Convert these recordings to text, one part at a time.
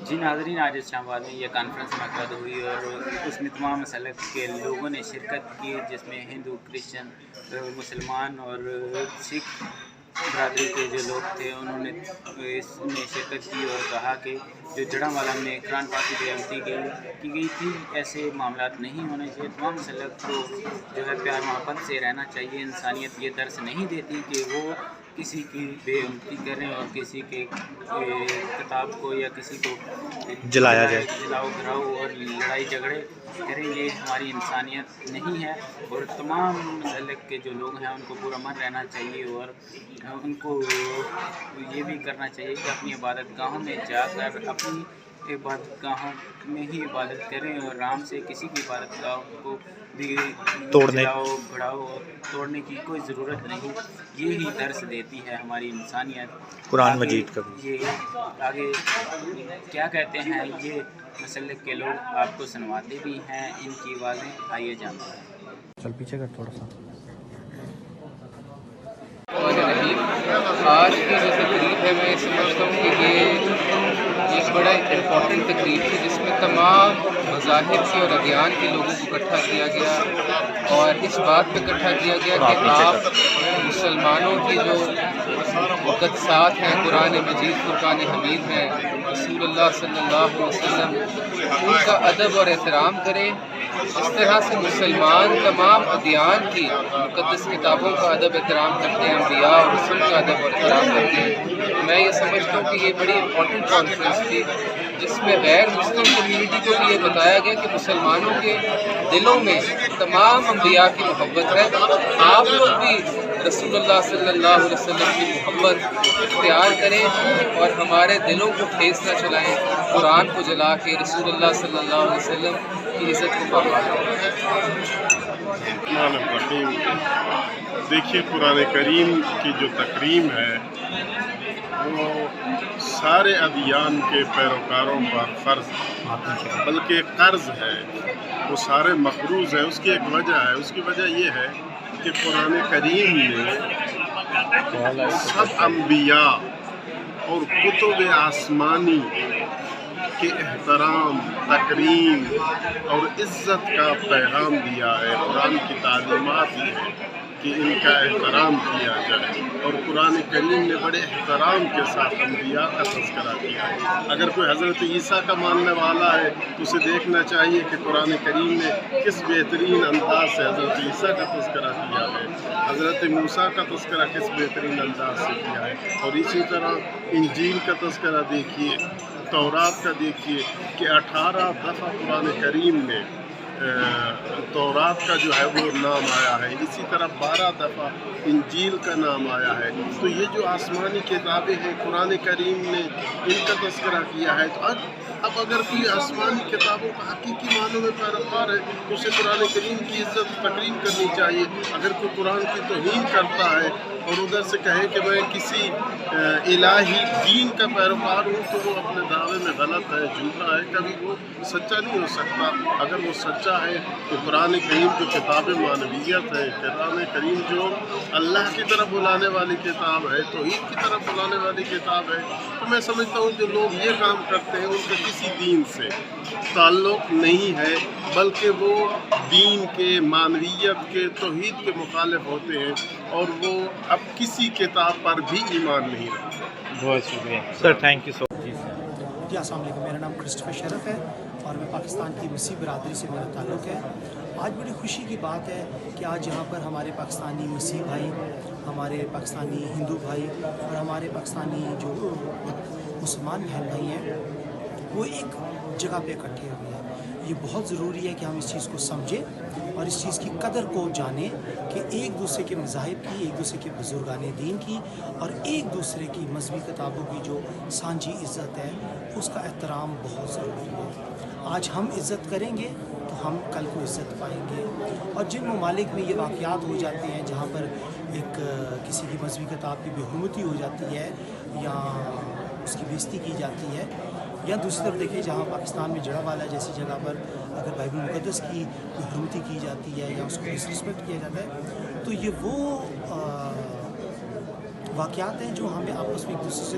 جی ناظرین، آج اسلام آباد میں یہ کانفرنس منعقد ہوئی اور اس میں تمام مسلک کے لوگوں نے شرکت کی، جس میں ہندو، کرسچن، مسلمان اور سکھ برادری کے جو لوگ تھے انہوں نے اس میں شرکت کی اور کہا کہ جو جڑاوالا میں قرآن پاک کی بے عزتی کی گئی تھی، ایسے معاملات نہیں ہونے چاہیے۔ تمام مسلک کو جو ہے پیار محبت سے رہنا چاہیے۔ انسانیت یہ درس نہیں دیتی کہ وہ کسی کی بے عزتی کریں اور کسی کے کتاب کو یا کسی کو جلایا جائے، جلاؤ گھراؤ اور لڑائی جھگڑے کریں، یہ ہماری انسانیت نہیں ہے۔ اور تمام مسلک کے جو لوگ ہیں ان کو پورا من رہنا چاہیے اور ان کو یہ بھی کرنا چاہیے کہ اپنی عبادت گاہوں میں جا کر اپنی عبادت گاہوں میں ہی عبادت کریں اور آرام سے کسی کی عبادت گاہ کو بھی جلاؤ بڑھاؤ اور توڑنے کی کوئی ضرورت نہیں۔ یہی درس دیتی ہے ہماری انسانیت۔ قرآن مجید کا بھی یہ آگے کیا کہتے ہیں یہ مسلک کے لوگ آپ کو سنواتے بھی ہیں، ان کی آوازیں آئیے جانتے ہیں۔ چل پیچھے کر تھوڑا سا۔ آج کی جو تقریب ہے میں سمجھتا ہوں کہ یہ ایک بڑا امپورٹنٹ تقریب تھی، جس میں تمام مذاہب سے اور ادیان کے لوگوں کو اکٹھا کیا گیا اور اس بات پہ اکٹھا کیا گیا کہ آپ مسلمانوں کی جو مقدسات ہیں، قرآن مجید، فرقان حمید ہیں، رسول اللہ صلی اللہ علیہ وسلم، ان کا ادب اور احترام کریں۔ اس طرح سے مسلمان تمام ادیان کی مقدس کتابوں کا ادب احترام کرتے ہیں، انبیاء اور رسول کا ادب اور احترام کرتے ہیں۔ میں یہ سمجھتا ہوں کہ یہ بڑی امپورٹنٹ کانفرنس تھی، جس میں غیر مسلم کمیونٹی کو بھی یہ بتایا گیا کہ مسلمانوں کے دلوں میں تمام انبیاء کی محبت ہے۔ آپ لوگ بھی رسول اللہ صلی اللہ علیہ وسلم کی محبت اختیار کریں اور ہمارے دلوں کو ٹھیس نہ چلائیں، قرآن کو جلا کے رسول اللہ صلی اللہ علیہ وسلم کی عزت کو پامال کریں۔ دیکھیے، قرآن کریم کی جو تکریم ہے وہ سارے ادیان کے پیروکاروں پر فرض بلکہ قرض ہے، وہ سارے مقروض ہے۔ اس کی ایک وجہ ہے، اس کی وجہ یہ ہے کہ قرآن کریم نے سب انبیاء اور کتب آسمانی کے احترام، تکریم اور عزت کا پیغام دیا ہے۔ قرآن کی تعلیمات یہ ہے کہ ان کا احترام کیا جائے، اور قرآن کریم نے بڑے احترام کے ساتھ انبیاء کا تذکرہ کیا ہے۔ اگر کوئی حضرت عیسیٰ کا ماننے والا ہے تو اسے دیکھنا چاہیے کہ قرآن کریم نے کس بہترین انداز سے حضرت عیسیٰ کا تذکرہ کیا ہے، حضرت موسیٰ کا تذکرہ کس بہترین انداز سے کیا ہے۔ اور اسی طرح انجیل کا تذکرہ دیکھیے، تورات کا دیکھیے کہ 18 دفعہ قرآن کریم میں تورات کا جو ہے وہ نام آیا ہے، اسی طرح 12 دفعہ انجیل کا نام آیا ہے۔ تو یہ جو آسمانی کتابیں ہیں قرآن کریم نے ان کا تذکرہ کیا ہے۔ تو اب اگر کوئی آسمانی کتابوں کا حقیقی معنوں میں پیروکار ہے تو اسے قرآن کریم کی عزت تقریم کرنی چاہیے۔ اگر کوئی قرآن کی توہین کرتا ہے اور ادھر سے کہے کہ میں کسی الہی دین کا پیروکار ہوں تو وہ اپنے دعوے میں غلط ہے، جھوٹا ہے، کبھی وہ سچا نہیں ہو سکتا۔ اگر وہ سچا ہے کہ قرآن کریم جو کتاب معنویت ہے، قرآن کریم جو اللہ کی طرف بلانے والی کتاب ہے، توحید کی طرف بلانے والی کتاب ہے، تو میں سمجھتا ہوں جو لوگ یہ کام کرتے ہیں ان کا کسی دین سے تعلق نہیں ہے، بلکہ وہ دین کے، معنویت کے، توحید کے مخالف ہوتے ہیں اور وہ اب کسی کتاب پر بھی ایمان نہیں رکھتے۔ بہت شکریہ سر، تھینک یو سو مچ۔ جی السلام علیکم، میرا نام کرسٹوفر شرف ہے اور میں پاکستان کی مسیح برادری سے میرا تعلق ہے۔ آج بڑی خوشی کی بات ہے کہ آج یہاں پر ہمارے پاکستانی مسیح بھائی، ہمارے پاکستانی ہندو بھائی اور ہمارے پاکستانی جو مسلمان بہن بھائی ہیں وہ ایک جگہ پہ اکٹھے ہوئے ہیں۔ یہ بہت ضروری ہے کہ ہم اس چیز کو سمجھیں اور اس چیز کی قدر کو جانیں کہ ایک دوسرے کے مذاہب کی، ایک دوسرے کے بزرگان دین کی اور ایک دوسرے کی مذہبی کتابوں کی جو سانجھی عزت ہے اس کا احترام بہت ضروری ہے۔ آج ہم عزت کریں گے تو ہم کل کو عزت پائیں گے۔ اور جن ممالک میں یہ واقعات ہو جاتے ہیں جہاں پر ایک کسی کی مذہبی کتاب کی بے حرمتی ہو جاتی ہے یا اس کی بےزتی کی جاتی ہے، یا دوسری طرف دیکھیں جہاں پاکستان میں جڑاوالا جیسی جگہ پر اگر بائبل مقدس کی حرمتی کی جاتی ہے یا اس کو ڈسرسپیکٹ کیا جاتا ہے، تو یہ وہ واقعات ہیں جو ہمیں آپس میں ایک دوسرے سے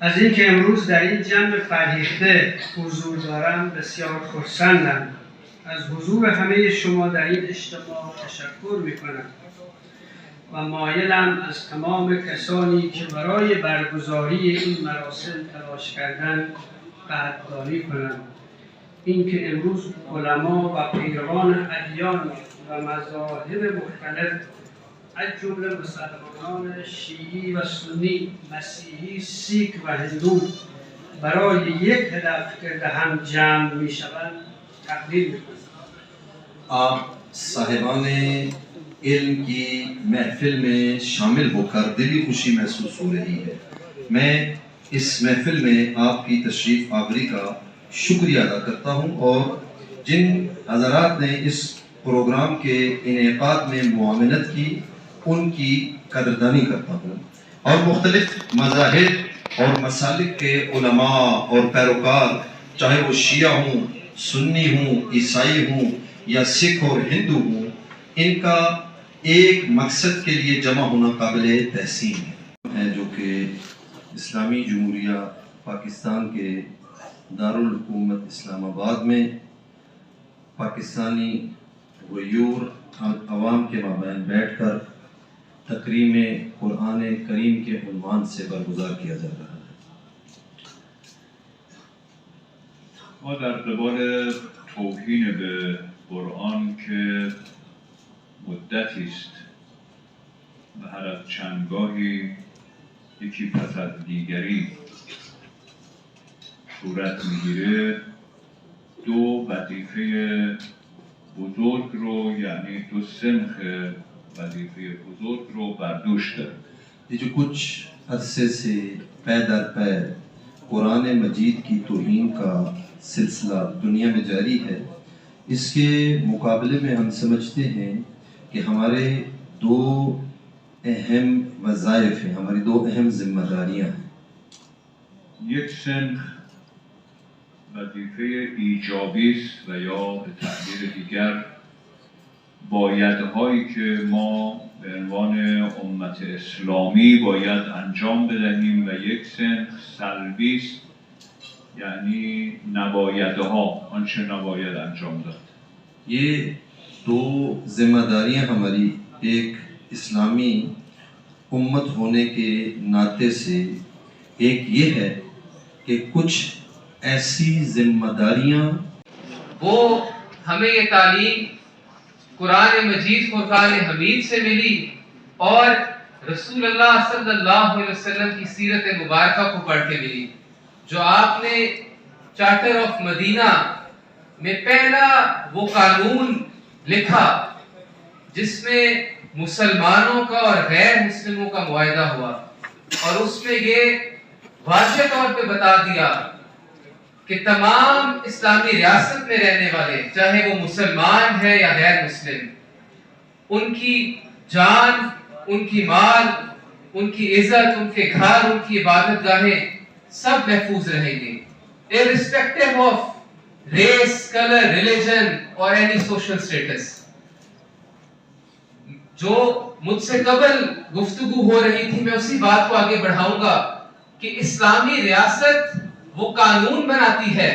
از اینکه امروز در این جمع فرهیخته حضور دارم بسیار خرسندم. از حضور همه شما در این اجتماع تشکر میکنم و مایلم از تمام کسانی که برای برگزاری این مراسم تلاش کردند قدردانی کنم. اینکه امروز علما و پیروان ادیان و مذاهب مختلف از جمله مسلمانان شیعی و سنی، مسیحی، سیک و هندو برای یک هدف که هم جمع می شوند تقدیر می کنم. آپ صاحبان علم کی محفل میں شامل ہو کر دلی خوشی محسوس ہو رہی ہے. میں اس محفل میں آپ کی تشریف آوری کا شکریہ ادا کرتا ہوں اور جن حضرات نے اس پروگرام کے انعقاد میں معاونت کی ان کی قدردانی کرتا ہوں، اور مختلف مذاہب اور مسالک کے علماء اور پیروکار، چاہے وہ شیعہ ہوں، سنی ہوں، عیسائی ہوں یا سکھ اور ہندو ہوں، ان کا ایک مقصد کے لیے جمع ہونا قابل تحسین ہے، جو کہ اسلامی جمہوریہ پاکستان کے دارالحکومت اسلام آباد میں پاکستانی غیور عوام کے مابین بیٹھ کر تقریم قرآن کریم کے عنوان سے برگزار کیا جا رہا ہے. ما در قبال توهین به قرآن که مدتی است و هر از چندگاهی یکی پس از دیگری صورت میگیره، دو وظیفه بزرگ رو، یعنی دو سنخ وظیفه بزرگ رو بر دوش داره. یہ جو کچھ عرصے سے پے در پے قرآن مجید کی توہین کا سلسلہ دنیا میں جاری ہے، اس کے مقابلے میں ہم سمجھتے ہیں کہ ہمارے دو اہم وظائف ہیں، ہماری دو اہم ذمہ داریاں ہیں. یک سنخ وظیفه ایجابی است و یا به تعبیر دیگر بایدهایی که ما به عنوان امت اسلامی باید انجام بدهیم و یک سنخ سلبی است، یعنی نبایدها، آنچه نباید انجام داد. یہ دو ذمہ داریاں ہماری ایک اسلامی امت ہونے کے ناطے سے، ایک یہ ہے کہ کچھ ایسی ذمہ داریاں وہ ہمیں یہ تعلیم قرآن مجید فرقان حمید سے ملی اور رسول اللہ صلی اللہ علیہ وسلم کی سیرت مبارکہ کو پڑھ کے ملی، جو آپ نے چارٹر آف مدینہ میں پہلا وہ قانون لکھا جس میں مسلمانوں کا اور غیر مسلموں کا معاہدہ ہوا، اور اس میں یہ واضح طور پہ بتا دیا کہ تمام اسلامی ریاست میں رہنے والے، چاہے وہ مسلمان ہیں یا غیر مسلم، ان کی جان، ان کی مال، ان کی عزت، ان کے گھر، ان کی عبادت گاہیں سب محفوظ رہیں گے، irrespective of race, color, religion اور any social status. جو مجھ سے قبل گفتگو ہو رہی تھی، میں اسی بات کو آگے بڑھاؤں گا کہ اسلامی ریاست وہ قانون بناتی ہے،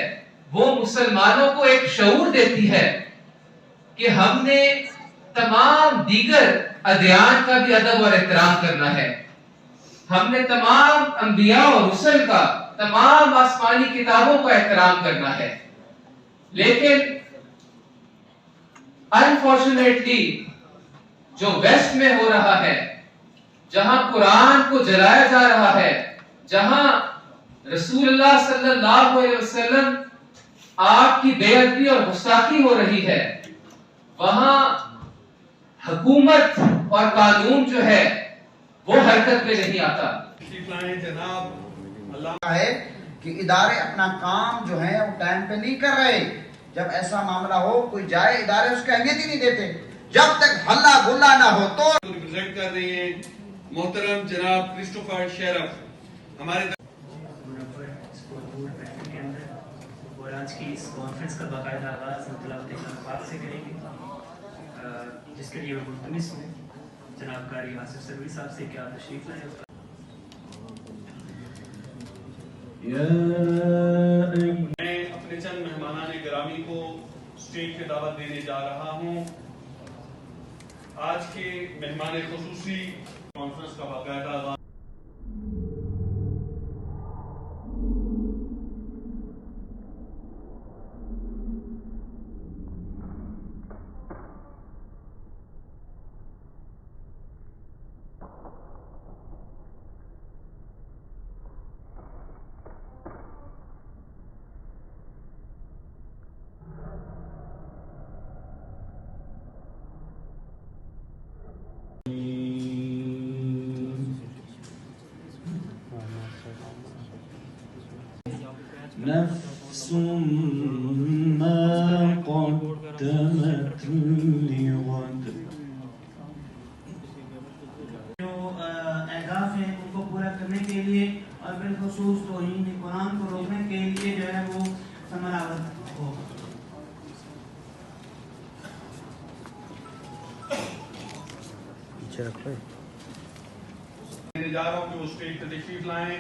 وہ مسلمانوں کو ایک شعور دیتی ہے کہ ہم نے تمام دیگر ادیان کا بھی ادب اور احترام کرنا ہے، ہم نے تمام انبیاء اور رسل کا، تمام آسمانی کتابوں کا احترام کرنا ہے. لیکن انفارچونیٹلی جو ویسٹ میں ہو رہا ہے، جہاں قرآن کو جلایا جا رہا ہے، جہاں رسول اللہ صلی اللہ علیہ وسلم آپ کی بے ادبی اور گستاخی ہو رہی ہے، وہاں حکومت اور قانون جو ہے وہ حرکت میں نہیں آتا۔ جناب اللہ ہے کہ ادارے اپنا کام جو ہے وہ ٹائم پہ نہیں کر رہے۔ جب ایسا معاملہ ہو کوئی جائے ادارے اس کو اہمیت ہی نہیں دیتے، جب تک ہلا گلا نہ ہو تو ریپرزینٹ کر رہی ہیں محترم جناب کرسٹوفر شیرف ہمارے اور آج کی اس کانفرنس کا باقاعدہ آغاز تلاوت کلام پاک سے کریں گے، جس کے لیے میں ملتمس ہوں جناب قاری آصف سروری صاحب سے کہ آپ تشریف لائیں۔ میں اپنے چند مہمانان گرامی کو اسٹیج پہ دعوت دینے جا رہا ہوں۔ آج کے مہمان خصوصی کانفرنس کا باقاعدہ آغاز نفس ما قدمت لغد۔ جو اہداف ہیں ان کو پورا کرنے کے لیے اور بالخصوص توہین قرآن کو روکنے کے لیے جو ہے وہ ثمرآور ہو۔ میں جا رہا ہوں کہ وہ اسٹیج پہ تشریف لائیں۔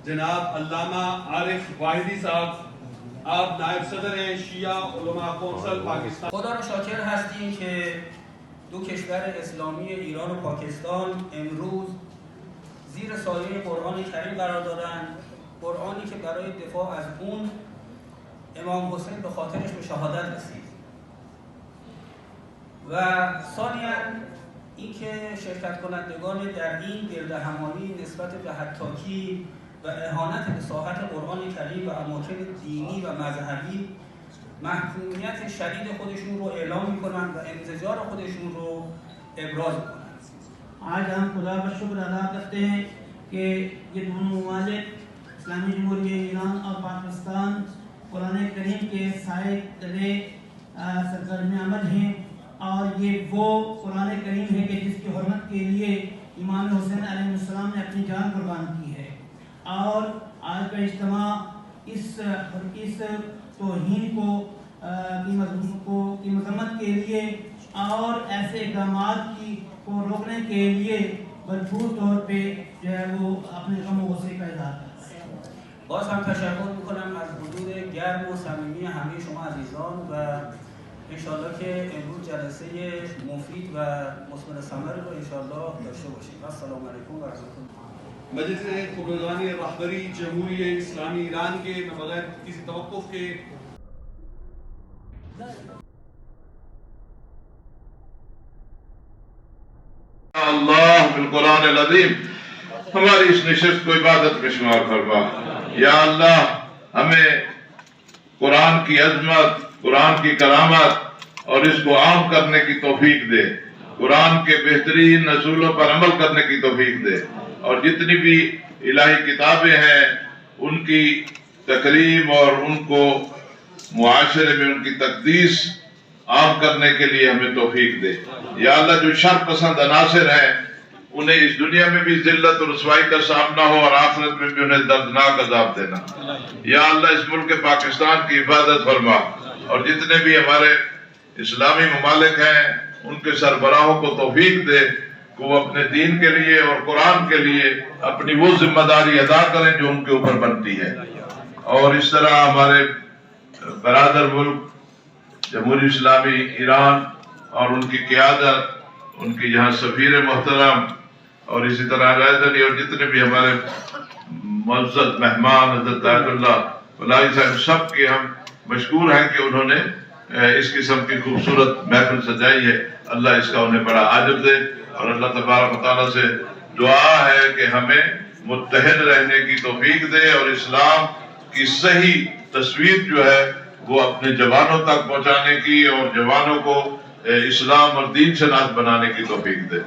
جناب علامہ عارف واحدی صاحب، آپ نائب صدر ہیں شیعہ علماء کونسل پاکستان۔ خدا رو شاکر هستیم که دو کشور اسلامی ایران و پاکستان امروز زیر سایه قرآن کریم قرار دارند، قرآنی که برای دفاع از اون امام حسین به خاطرش به شهادت رسید. و ثانیاً اینکه شرکت کنندگان در این گردهمایی نسبت به حطاکی و اهانت به ساحت قرآن کریم و اماکن دینی و مذهبی محکومیت شدید خودشون رو اعلام میکنن و انزجار خودشون رو ابراز میکنن۔ آج ہم خدا کا شکر ادا کرتے ہیں کہ یہ دونوں ممالک اسلامی جمہوریہ ایران اور پاکستان قرآن کریم کے سائے تلے سرگرم عمل ہیں، اور یہ وہ قرآن کریم ہے کہ جس کی حرمت کے لیے امام حسین علیہ السلام نے اپنی جان قربان کی ہے۔ اور آج کا اجتماع اس توہین کی مذمت کے لیے اور ایسے اقدامات کو روکنے کے لیے بھرپور طور پہ جو ہے وہ اپنے غم و غصے کا اظہار کرتا ہے۔ باز هم تشکر میکنم از حضور گرم و صمیمی همه شما عزیزان و انشالله که امروز جلسه مفید و مثمر ثمر رو انشالله داشته باشیم. السلام علیکم و رحمت الله۔ مجلس خبرگان رہبری جمہوریہ اسلامی ایران کے بغیر کسی توقف کے اللہ بالقرآن العظیم ہماری اس نشست کو عبادت میں شمار فرما۔ یا اللہ ہمیں قرآن کی عظمت، قرآن کی کرامت اور اس کو عام کرنے کی توفیق دے، قرآن کے بہترین اصولوں پر عمل کرنے کی توفیق دے، اور جتنی بھی الہی کتابیں ہیں ان کی تکریم اور ان کو معاشرے میں ان کی تقدیس عام کرنے کے لیے ہمیں توفیق دے۔ یا اللہ جو شر پسند عناصر ہیں انہیں اس دنیا میں بھی ذلت اور رسوائی کا سامنا ہو اور آخرت میں بھی انہیں دردناک عذاب دینا۔ یا اللہ اس ملک پاکستان کی حفاظت فرما، اور جتنے بھی ہمارے اسلامی ممالک ہیں ان کے سربراہوں کو توفیق دے کہ وہ اپنے دین کے لیے اور قرآن کے لیے اپنی وہ ذمہ داری ادا کریں جو ان کے اوپر بنتی ہے۔ اور اس طرح ہمارے برادر ملک جمہوری اسلامی ایران اور ان کی قیادت، ان کی یہاں سفیر محترم اور اسی طرح رائزنی اور جتنے بھی ہمارے معزز مہمان حضرت آیت اللہ ولائی صاحب، سب کے ہم مشکور ہیں کہ انہوں نے اس قسم کی خوبصورت محفل سجائی ہے۔ اللہ اس کا انہیں بڑا اجر دے، اور اللہ تبارک و تعالیٰ سے دعا ہے کہ ہمیں متحد رہنے کی توفیق دے اور اسلام کی صحیح تصویر جو ہے وہ اپنے جوانوں تک پہنچانے کی اور جوانوں کو اسلام اور دین سے ناز بنانے کی توفیق دے.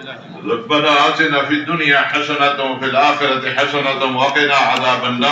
ربنا آتنا فی الدنیا حسنۃ وفی الآخرۃ حسنۃ وقنا عذاب النار.